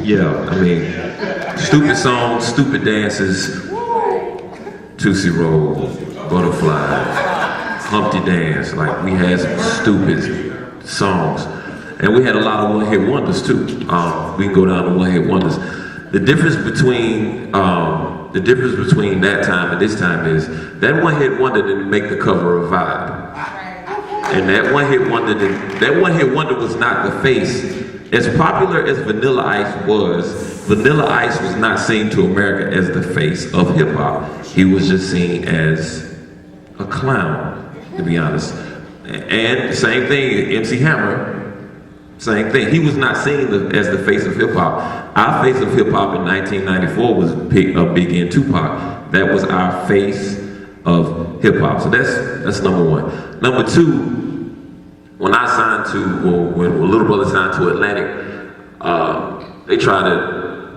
Yeah, I mean, stupid songs, stupid dances, Tootsie Roll, Butterfly, Humpty Dance. Like, we had some stupid songs. And we had a lot of one-hit wonders too. We can go down to one-hit wonders. The difference between that time and this time is that one-hit wonder didn't make the cover of Vibe, and that one-hit wonder was not the face. As popular as Vanilla Ice was not seen to America as the face of hip hop. He was just seen as a clown, to be honest. And same thing, MC Hammer. Same thing. He was not seen as the face of hip hop. Our face of hip hop in 1994 was Biggie and Tupac. That was our face of hip hop. So that's number one. Number two, when I signed to, or when Little Brother signed to Atlantic, they tried to,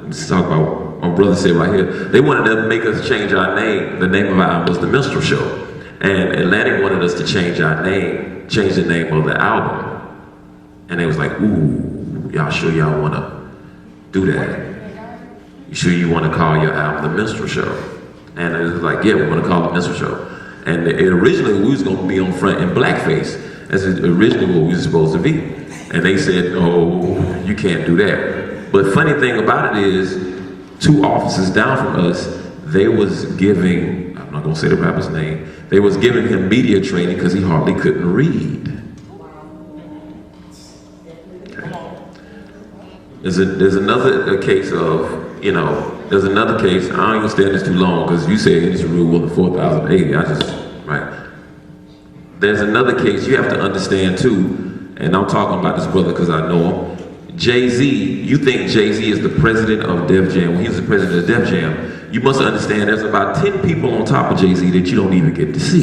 let's talk about, my brother said right here, they wanted to make us change our name. The name of our album was The Minstrel Show. And Atlantic wanted us to change our name, change the name of the album. And they was like, ooh, y'all sure y'all wanna do that? You sure you wanna call your album The Minstrel Show? And it was like, yeah, we're gonna call it The Minstrel Show. And originally we was gonna be on front in blackface, as originally what we were supposed to be. And they said, oh, you can't do that. But funny thing about it is, 2 officers down from us, they was giving, I'm not gonna say the rapper's name, they was giving him media training because he hardly couldn't read. There's another case of, there's another case, I don't even stand this too long because you say it's rule of 4,080, right. There's another case you have to understand too, and I'm talking about this brother because I know him. Jay-Z, you think Jay-Z is the president of Def Jam. When he was the president of Def Jam, you must understand there's about 10 people on top of Jay-Z that you don't even get to see.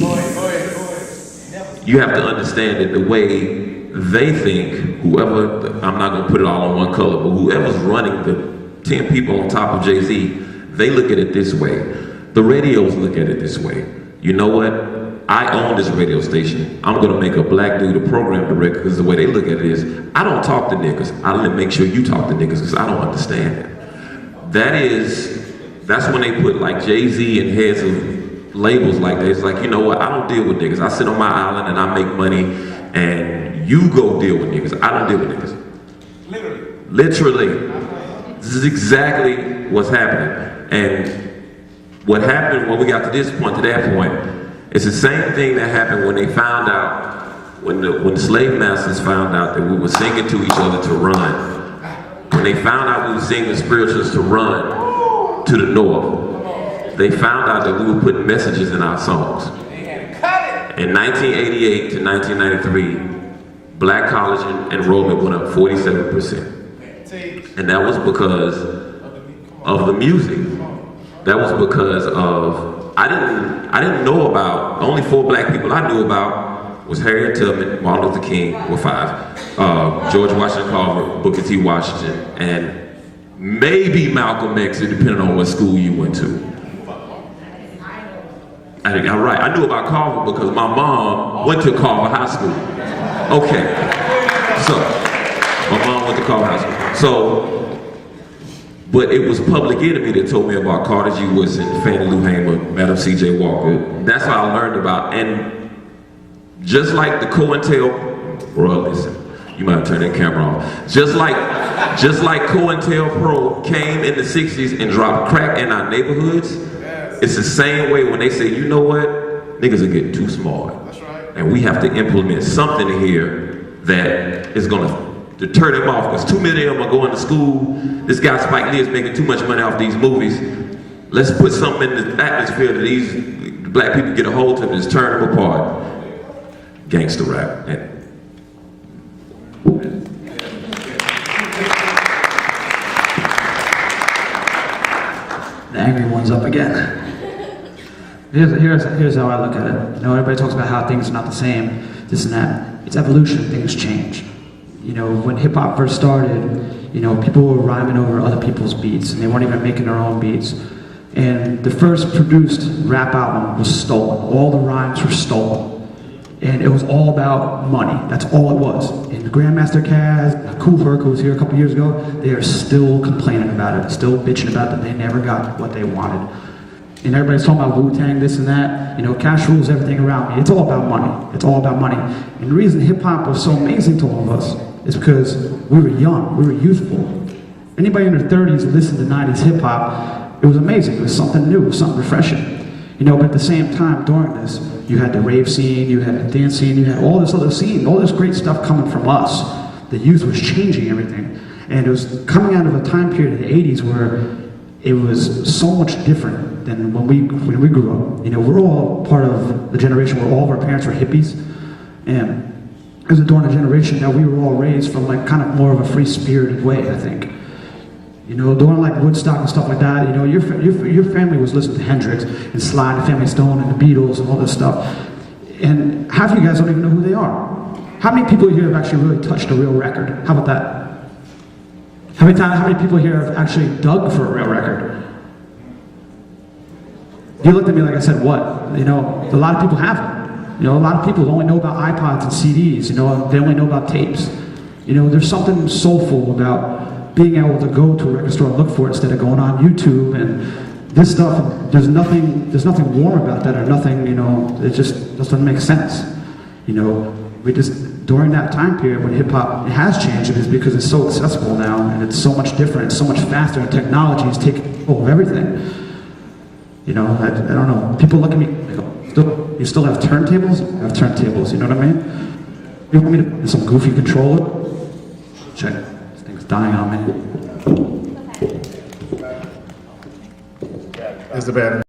You have to understand that the way they think, whoever, I'm not gonna put it all on one color, but whoever's running the 10 people on top of Jay-Z, they look at it this way. The radios look at it this way. You know what? I own this radio station. I'm gonna make a black dude a program director because the way they look at it is, I don't talk to niggas. I make sure you talk to niggas because I don't understand it. That's when they put like Jay-Z and heads of labels like that. It's like, you know what? I don't deal with niggas. I sit on my island and I make money and you go deal with niggas. I don't deal with niggas. Literally. This is exactly what's happening. And what happened when we got to this point, to that point, it's the same thing that happened when they found out, when the slave masters found out that we were singing to each other to run. When they found out we were singing spirituals to run to the north, they found out that we were putting messages in our songs. In 1988 to 1993, black college enrollment went up 47%. And that was because of the music. That was because of, I didn't know about, the only 4 black people I knew about was Harriet Tubman, Martin Luther King, were 5, George Washington Carver, Booker T. Washington, and maybe Malcolm X, depending on what school you went to. I knew about Carver because my mom went to Carver High School. Okay, so, my mom went to Carver High School. So, but it was Public Enemy that told me about Carter G. Woodson, Fannie Lou Hamer, Madam C.J. Walker. That's how I learned about, and just like the COINTELPRO, listen, you might turn that camera off. Just like COINTELPRO came in the 60s and dropped crack in our neighborhoods, it's the same way when they say, you know what, niggas are getting too smart. That's right. And we have to implement something here that is gonna deter them off, because too many of them are going to school. This guy Spike Lee is making too much money off these movies. Let's put something in the atmosphere that these black people get a hold of and just turn them apart. Gangster rap. The angry one's up again. Here's how I look at it. You know, everybody talks about how things are not the same, this and that. It's evolution, things change. You know, when hip hop first started, you know, people were rhyming over other people's beats and they weren't even making their own beats. And the first produced rap album was stolen. All the rhymes were stolen. And it was all about money. That's all it was. And Grandmaster Caz, Kool Herc, who was here a couple years ago, they are still complaining about it, still bitching about that they never got what they wanted. And everybody's talking about Wu-Tang, this and that. You know, cash rules everything around me. It's all about money. It's all about money. And the reason hip-hop was so amazing to all of us is because we were young, we were youthful. Anybody in their 30s who listened to 90s hip-hop, it was amazing. It was something new, it was something refreshing. You know, but at the same time, during this, you had the rave scene, you had the dance scene, you had all this other scene, all this great stuff coming from us. The youth was changing everything. And it was coming out of a time period in the 80s where it was so much different than when we grew up. You know, we're all part of the generation where all of our parents were hippies. And it was during a generation that we were all raised from like kind of more of a free-spirited way, I think. You know, during like Woodstock and stuff like that, you know, your family was listening to Hendrix and Sly and Family Stone and the Beatles and all this stuff. And half of you guys don't even know who they are. How many people here have actually really touched a real record? How about that? How many people here have actually dug for a real record? You looked at me like I said, what? You know, a lot of people haven't. You know, a lot of people only know about iPods and CDs. You know, they only know about tapes. You know, there's something soulful about being able to go to a record store and look for it instead of going on YouTube and this stuff. There's nothing warm about that or nothing, you know, it just doesn't make sense. You know, during that time period when hip hop has changed, it is because it's so accessible now and it's so much different, it's so much faster, and technology is taking over everything. You know, I don't know, people look at me, they go, you still have turntables? I have turntables, you know what I mean? You want me to some goofy controller? Check. Dying on me. Is the battery?